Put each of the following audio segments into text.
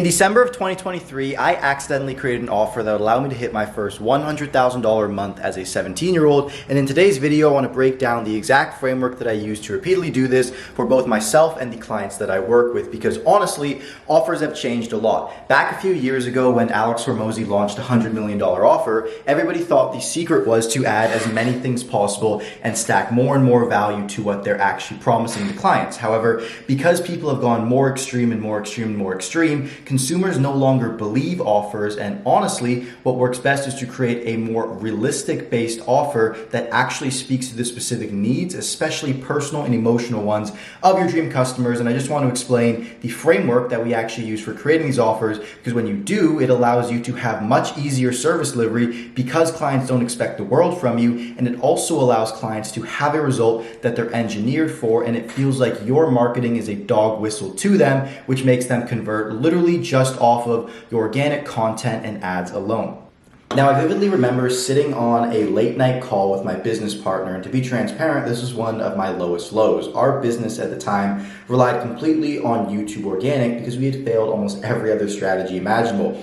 In December of 2023, I accidentally created an offer that would allow me to hit my first $100,000 a month as a 17-year-old. And in today's video, I want to break down the exact framework that I use to repeatedly do this for both myself and the clients that I work with, because honestly, offers have changed a lot. Back a few years ago when Alex Hormozi launched a $100 million offer, everybody thought the secret was to add as many things possible and stack more and more value to what they're actually promising to clients. However, because people have gone more extreme and more extreme and more extreme, consumers no longer believe offers, and honestly, what works best is to create a more realistic based offer that actually speaks to the specific needs, especially personal and emotional ones, of your dream customers. And I just want to explain the framework that we actually use for creating these offers, because when you do, it allows you to have much easier service delivery because clients don't expect the world from you, and it also allows clients to have a result that they're engineered for, and it feels like your marketing is a dog whistle to them, which makes them convert literally just off of your organic content and ads alone. Now, I vividly remember sitting on a late night call with my business partner, and to be transparent, this was one of my lowest lows. Our business at the time relied completely on YouTube organic because we had failed almost every other strategy imaginable.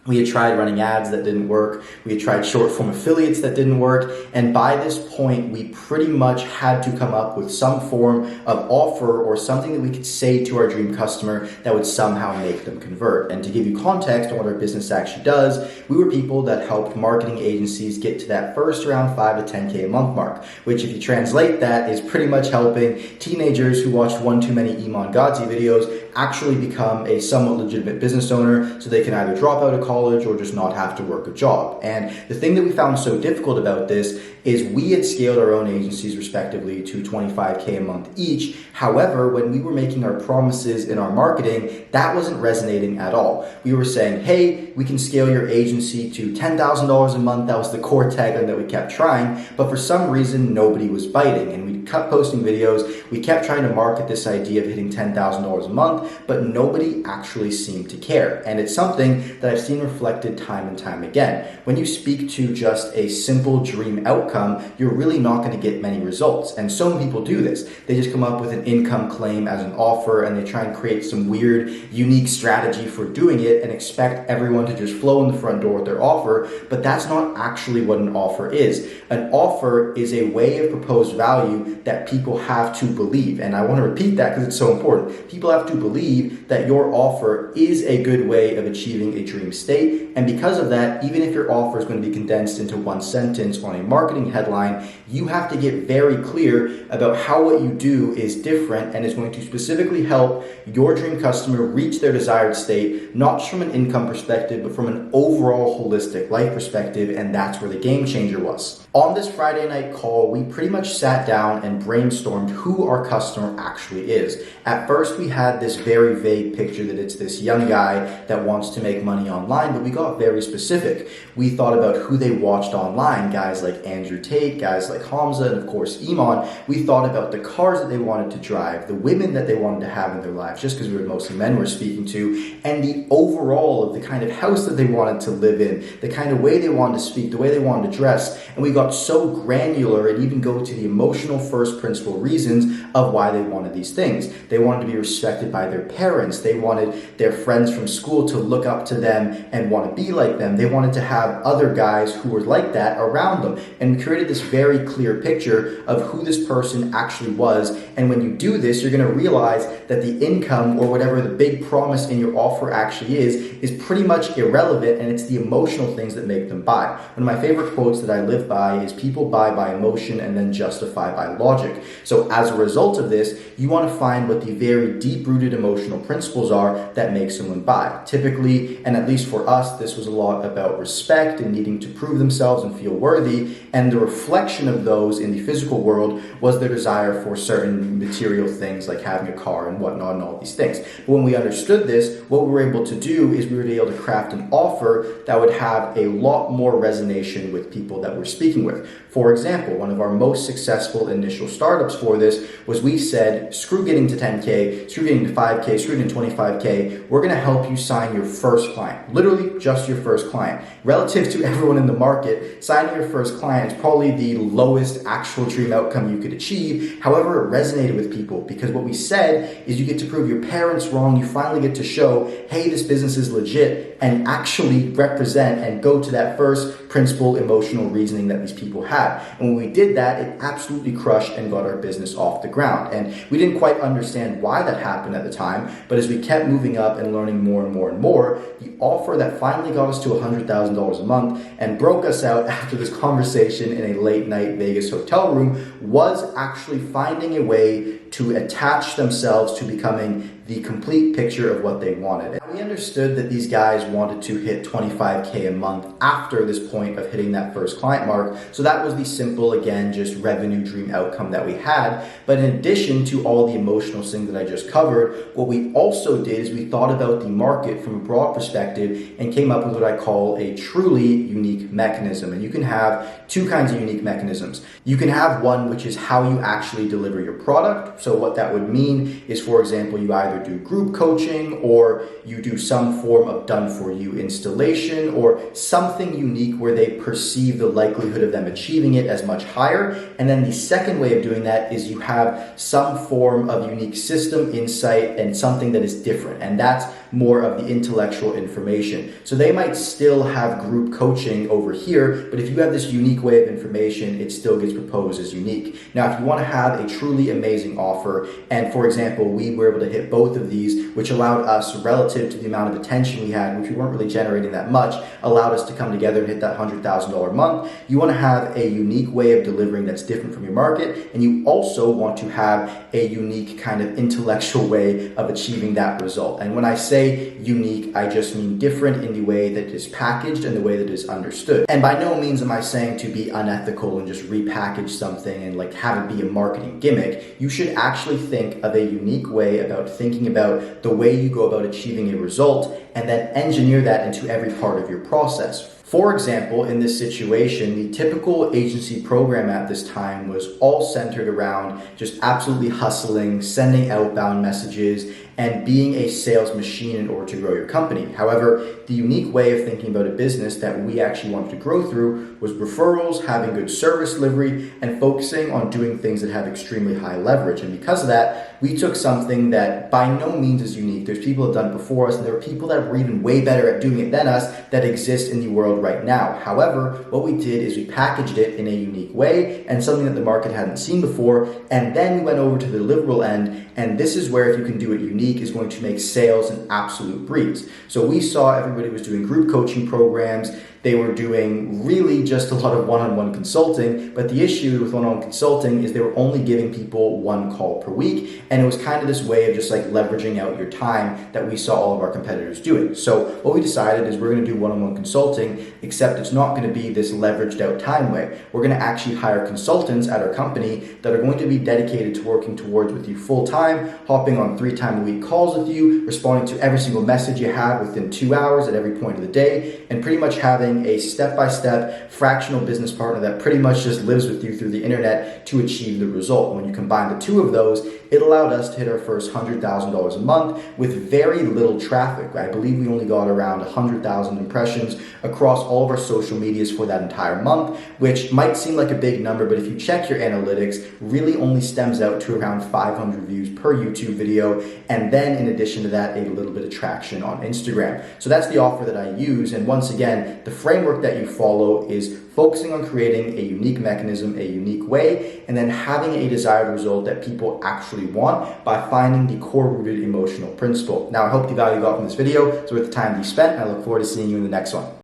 We had tried running ads that didn't work. We had tried short form affiliates that didn't work. And by this point, we pretty much had to come up with some form of offer or something that we could say to our dream customer that would somehow make them convert. And to give you context on what our business actually does, we were people that helped marketing agencies get to that first around 5 to 10K a month mark, which if you translate that is pretty much helping teenagers who watched one too many Iman Gadzhi videos actually become a somewhat legitimate business owner so they can either drop out of college or just not have to work a job. And the thing that we found so difficult about this is we had scaled our own agencies respectively to 25K a month each. However, when we were making our promises in our marketing, that wasn't resonating at all. We were saying, hey, we can scale your agency to $10,000 a month. That was the core tagline that we kept trying, but for some reason, nobody was biting. And we kept posting videos. We kept trying to market this idea of hitting $10,000 a month, but nobody actually seemed to care. And it's something that I've seen reflected time and time again. When you speak to just a simple dream outcome, you're really not going to get many results. And so many people do this. They just come up with an income claim as an offer, and they try and create some weird, unique strategy for doing it and expect everyone to just flow in the front door with their offer. But that's not actually what an offer is. An offer is a way of proposed value that people have to believe. And I want to repeat that because it's so important. People have to believe that your offer is a good way of achieving a dream state. And because of that, even if your offer is going to be condensed into one sentence on a marketing headline, you have to get very clear about how what you do is different and is going to specifically help your dream customer reach their desired state, not just from an income perspective, but from an overall holistic life perspective. And that's where the game changer was. On this Friday night call, we pretty much sat down and brainstormed who our customer actually is. At first, we had this very vague picture that it's this young guy that wants to make money online, but we got very specific. We thought about who they watched online, guys like Andrew Tate, guys like Hamza, and of course Iman. We thought about the cars that they wanted to drive, the women that they wanted to have in their lives, just because we were mostly men we're speaking to, and the overall of the kind of house that they wanted to live in, the kind of way they wanted to speak, the way they wanted to dress. And we got so granular and even go to the emotional first principle reasons of why they wanted these things. They wanted to be respected by their parents. They wanted their friends from school to look up to them and want to be like them. They wanted to have other guys who were like that around them. And we created this very clear picture of who this person actually was. And when you do this, you're going to realize that the income or whatever the big promise in your offer actually is pretty much irrelevant, and it's the emotional things that make them buy. One of my favorite quotes that I live by is people buy by emotion and then justify by logic. So as a result of this, you want to find what the very deep-rooted emotional principles are that make someone buy. Typically, and at least for us, this was a lot about respect and needing to prove themselves and feel worthy, and the reflection of those in the physical world was their desire for certain material things like having a car and whatnot and all these things. But when we understood this, what we were able to do is we were able to craft an offer that would have a lot more resonation with people that we're speaking with. For example, one of our most successful initial startups for this was we said, screw getting to 10K, screw getting to 5K, screw getting to 25K. We're going to help you sign your first client, literally just your first client. Relative to everyone in the market, signing your first client is probably the lowest actual dream outcome you could achieve. However, it resonated with people because what we said is you get to prove your parents wrong. You finally get to show, hey, this business is legit, and actually represent and go to that first principle emotional reasoning that these people had. And when we did that, it absolutely crushed and got our business off the ground. And we didn't quite understand why that happened at the time, but as we kept moving up and learning more and more and more, the offer that finally got us to $100,000 a month and broke us out after this conversation in a late night Vegas hotel room was actually finding a way to attach themselves to becoming the complete picture of what they wanted. And we understood that these guys wanted to hit 25K a month after this point of hitting that first client mark. So that was the simple, again, just revenue dream outcome that we had. But in addition to all the emotional things that I just covered, what we also did is we thought about the market from a broad perspective and came up with what I call a truly unique mechanism. And you can have two kinds of unique mechanisms. You can have one which is how you actually deliver your product. So what that would mean is, for example, you either do group coaching or you do some form of done-for-you installation or something unique where they perceive the likelihood of them achieving it as much higher. And then the second way of doing that is you have some form of unique system, insight, and something that is different. And that's more of the intellectual information. So they might still have group coaching over here, but if you have this unique way of information, it still gets proposed as unique. Now, if you want to have a truly amazing offer, and for example, we were able to hit both of these, which allowed us, relative to the amount of attention we had, which we weren't really generating that much, allowed us to come together and hit that $100,000 a month. You want to have a unique way of delivering that's different from your market, and you also want to have a unique kind of intellectual way of achieving that result. And when I say unique, I just mean different in the way that it is packaged and the way that it is understood. And by no means am I saying to be unethical and just repackage something and like have it be a marketing gimmick. You should actually think of a unique way about thinking about the way you go about achieving a result and then engineer that into every part of your process. For example, in this situation, the typical agency program at this time was all centered around just absolutely hustling, sending outbound messages, and being a sales machine in order to grow your company. However, the unique way of thinking about a business that we actually wanted to grow through was referrals, having good service delivery, and focusing on doing things that have extremely high leverage. And because of that, we took something that by no means is unique. There's people that have done it before us, and there are people that were even way better at doing it than us that exist in the world right now. However, what we did is we packaged it in a unique way and something that the market hadn't seen before, and then we went over to the deliverable end, and this is where if you can do it unique is going to make sales an absolute breeze. So we saw everybody was doing group coaching programs. They were doing really just a lot of one-on-one consulting, but the issue with one-on-one consulting is they were only giving people one call per week, and it was kind of this way of just like leveraging out your time that we saw all of our competitors doing. So what we decided is we're going to do one-on-one consulting, except it's not going to be this leveraged out time way. We're going to actually hire consultants at our company that are going to be dedicated to working towards with you full-time, hopping on 3-time-a-week calls with you, responding to every single message you have within 2 hours at every point of the day, and pretty much having a step-by-step fractional business partner that pretty much just lives with you through the internet to achieve the result. When you combine the two of those, it allowed us to hit our first $100,000 a month with very little traffic. I believe we only got around 100,000 impressions across all of our social medias for that entire month, which might seem like a big number, but if you check your analytics, really only stems out to around 500 views per YouTube video, and then in addition to that, a little bit of traction on Instagram. So that's the offer that I use, and once again, the framework that you follow is focusing on creating a unique mechanism, a unique way, and then having a desired result that people actually want by finding the core rooted emotional principle. Now, I hope the value you got from this video is worth the time that you spent, and I look forward to seeing you in the next one.